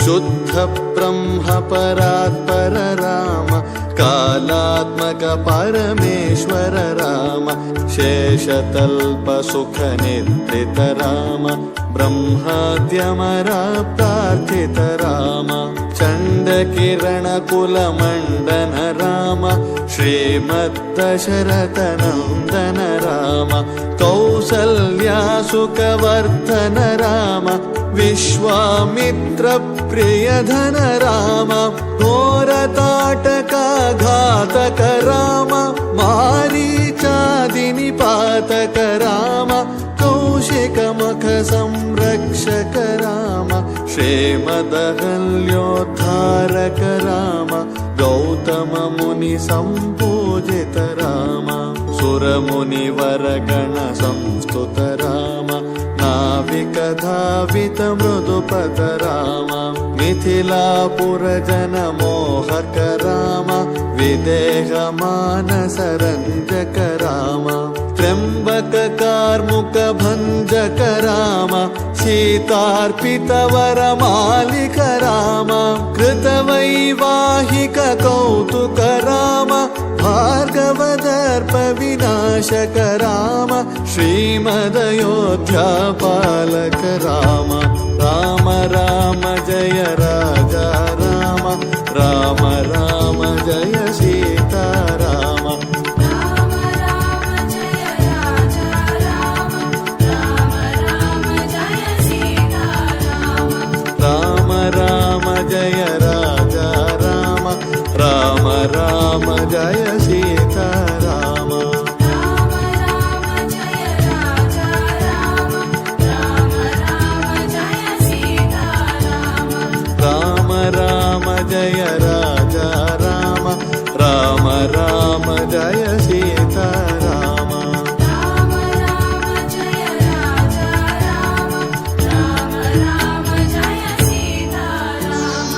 ಶುದ್ಧ ಬ್ರಹ್ಮ ಪರಾತ್ಪರ ರಾಮ ಕಾಲಾತ್ಮಕ ಪರಮೇಶ್ವರ ರಾಮ ಶೇಷತಲ್ಪ ಸುಖ ನಿದ್ರಿತ ರಾಮ ಬ್ರಹ್ಮಾದ್ಯಮರ ಪ್ರಾರ್ಥಿತ ರಾಮ ಚಂಡ ಕಿರಣ ಕುಲ ಮಂಡನ ರಾಮ ಶ್ರೀಮದ್ ದಶರಥ ನಂದನ ರಾಮ ಕೌಸಲ್ಯಾ ಸುಖವರ್ಧನ ರಾಮ ವಿಶ್ವಾಮಿತ್ರ ಪ್ರಿಯಧನ ರಾಮ ಘೋರ ತಾಟಕ ಘಾತಕ ರಾಮ ಮಾರೀಚಾದಿನಿ ಪಾತಕ ರಾಮ ಕೌಶಿಕ ಮುಖ ಸಂರಕ್ಷಕ ರಾಮ ಶ್ರೀಮದಹಲ್ಯೋದ್ಧಾರಕ ರಾಮ ಗೌತಮ ಮುನಿ ಸಂಪೂಜಿತ ರಾಮ ಸುರಮುನಿವರ ಗಣ ಸಂಸ್ತುತ ರಾಮ ನಾವಿಕ ಧಾವಿತ ಮೃದುಪದ ರಾಮ ಮಿಥಿಲಾಪುರ ಜನ ಮೋಹಕ ರಾಮ ವಿದೇಹ ಮಾನಸ ರಂಜಕ ರಾಮ ತ್ರ್ಯಂಬಕ ಕಾರ್ಮುಕ ಭಂಜಕ ರಾಮ ಸೀತಾರ್ಪಿತ ವರ ಮಾಲಿಕ ರಾಮ ಕೃತವೈವಾಹಿಕ ಕೌತುಕ ರಾಮ ಭಾರ್ಗವ ದರ್ಪ ವಿನಾಶಕ ರಾಮ ಶ್ರೀಮದಯೋಧ್ಯ ಪಾಲಕ ರಾಮ ರಾಮ ರಾಮ ಜಯ ರಾಜ ರಾಮ ರಾಮ ರಾಮ ಜಯ ಸೀತಾರಾಮ ರಾಮ ರಾಮ ಜಯ ರಾಜ ರಾಮ ರಾಮ ರಾಮ ಜಯ ಸೀತಾರಾಮ ರಾಮ ರಾಮ ಜಯ ರಾಜ ರಾಮ ರಾಮ ರಾಮ ಜಯ ಸೀತಾರಾಮ ರಾಮ ರಾಮ ಜಯ ರಾಜ ರಾಮ ರಾಮ ರಾಮ ಜಯ ಸೀತಾರಾಮ ರಾಮ ರಾಮ ಜಯ ರಾಜ ರಾಮ ರಾಮ ರಾಮ ಜಯ ಸೀತಾರಾಮ ರಾಮ ರಾಮ ಜಯ ರಾಜ ರಾಮ ರಾಮ ರಾಮ ಜಯ ಸೀತಾರಾಮ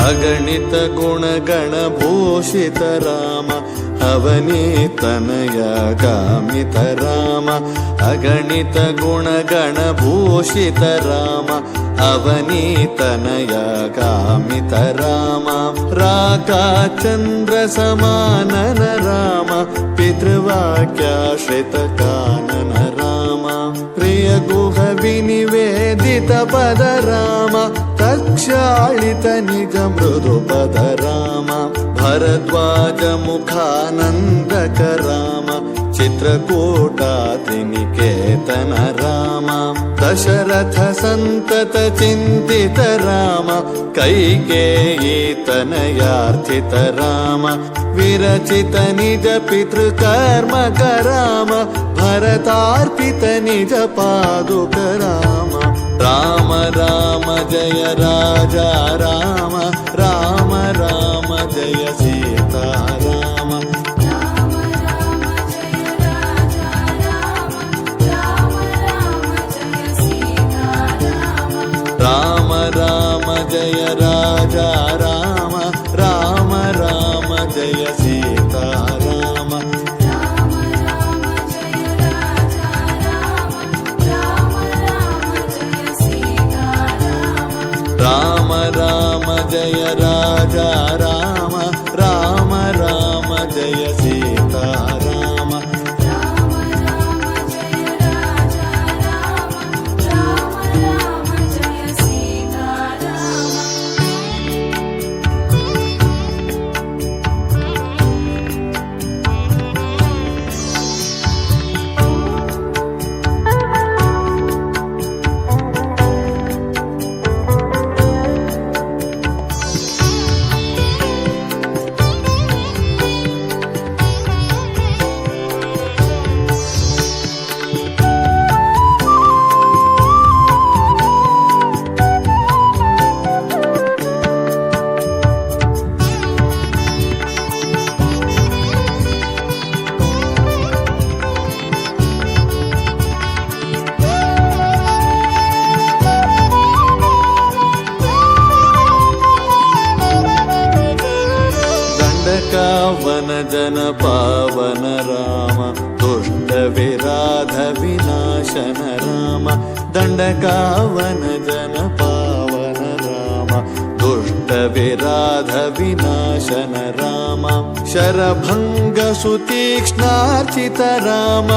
ಅಗಣಿತ ಗುಣಗಣ ಭೂಷಿತ ರಾಮ ಅವನೀತನಯ ಗಾಮಿತ ರಾಮ ಅಗಣಿತ ಗುಣಗಣ ಭೂಷಿತ ರಾಮ ಅವನೀತನಯ ಗಾಮಿತ ರಾಮ ರಾಕಾ ಚಂದ್ರ ಸಮಾನನ ರಾಮ ಪಿತೃವಾಕ್ಯಾಶ್ರಿತ ಕಾನನ ರಾಮ ಪ್ರಿಯ ಗುಹ ವಿನಿವೇದಿತ ಪದ ರಾಮ ತಕ್ಷಾಳಿತ ನಿಜ ಮೃದು ಪದ ರಾಮ ಭರದ್ವಾಜ ಮುಖಾನಂದಕ ರಾಮ ಚಿತ್ರಕೂಟಾದ್ರಿನಿಕೇತನ ರಾಮ ದಶರಥ ಸಂತತ ಚಿಂತಿತ ರಾಮ ಕೈಕೇಯೀತನಯಾರ್ಥಿತ ರಾಮ ವಿರಚಿತ ನಿಜ ಪಿತೃಕರ್ಮಕ ರಾಮ ಭರತಾರ್ಪಿತ ನಿಜ ಪಾದುಕ ರಾಮ ರಾಮ ರಾಮ ಜಯ ರಾಜ ರಾಮ ರಾಮ ರಾಮ ಜಯ ಸೀತಾರಾಮ ರಾಮ ರಾಮ ಜಯ ರಾಜ ರಾಮ ರಾಮ ರಾಮ ಜಯ ಸೀತಾರಾಮ ರಾಮ ರಾಮ ಜಯ ರಾಜ ರಾಮ ರಾಮ ರಾಮ ಜಯ ಸೀತಾರಾಮ ರಾಮ ರಾಮ ಜಯ ರಾಜ ರಾಮ ರಾಮ ರಾಮ ಜಯ ಸೀತಾರಾಮ ರಾಮ ರಾಮ ಜಯ ರಾಜ ರಾಮ ರಾಮ ರಾಮ ಜಯ ಸೀತಾರಾಮ ರಾಮ ರಾಮ ಜಯ ರಾಜ ರಾಮ ರಾಮ ರಾಮ ಜಯ ಸೀತಾರಾಮ पावन जन पावन राम दुष्ट विराध विनाशन राम दंडकावन जन पावन राम दुष्ट विराध विनाशन राम शरभंग सुतीक्ष्णार्चित राम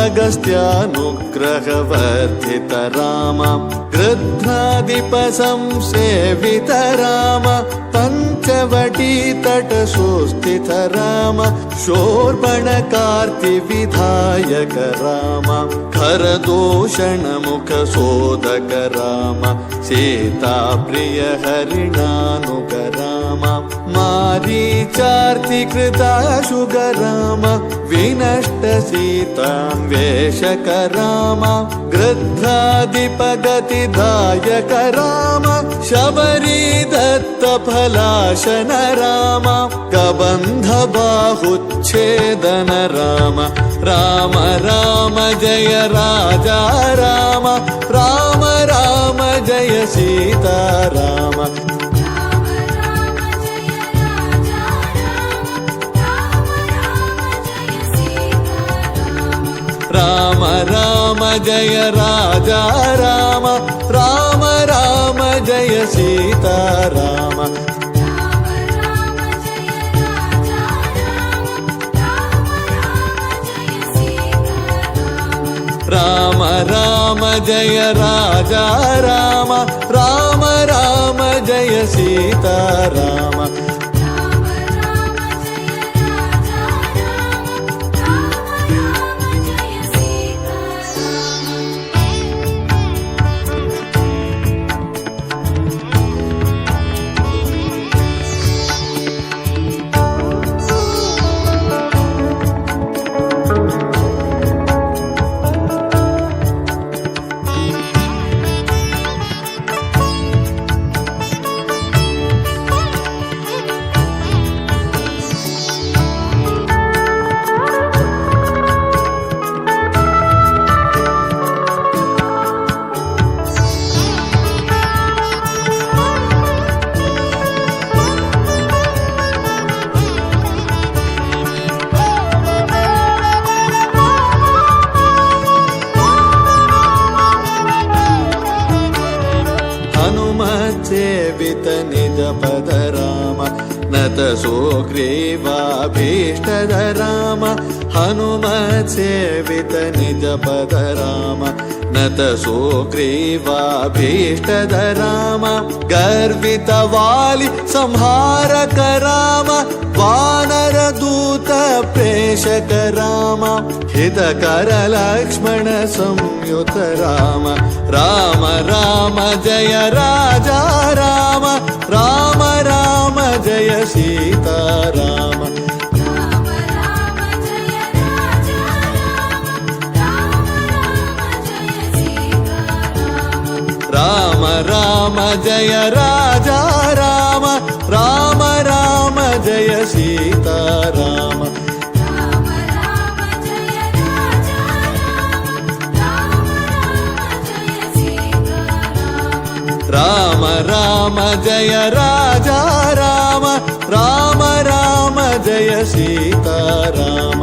अगस्त्यानुग्रह वर्धित राम गृध्रादिप संसेवित राम पंचवटी तट सुस्थित राम शोर्पणकार्ति विधायक राम खरदूषण मुख शोधक राम सीता प्रिय हरिणानुग राम मारीचार्ति कृताशुग राम विनष्ट सीतान्वेषक राम गृध्रादिपगतिदायक राम शबरी दत्त फलाशन राम कबंध बाहुच्छेदन राम राम राम जय राजा राम राम राम जय सीता राम राम राम जय राजा राम राम जय राम जय सीता राम राम राम जय राजा राम राम जय राम राम राम जय सीता राम राम राम जय राजा राम जय सीता हनुमत्सेवित निज पद राम नत सुग्रीवाभीष्टद राम हनुमत्सेवित निज पद राम नत सुग्रीवाभीष्टद राम गर्वित वाली संहारक राम वानर दूत प्रेषक राम हितकर लक्ष्मण संयुत राम राम राम जय राजा राम राम राम जय सीता राम राम राम जय राजा राम राम जय सीता राम राम राम जय सीता राम राम राम जय राजा राम राम जय सीता राम राम राम जय राजा राम राम राम जय सीता राम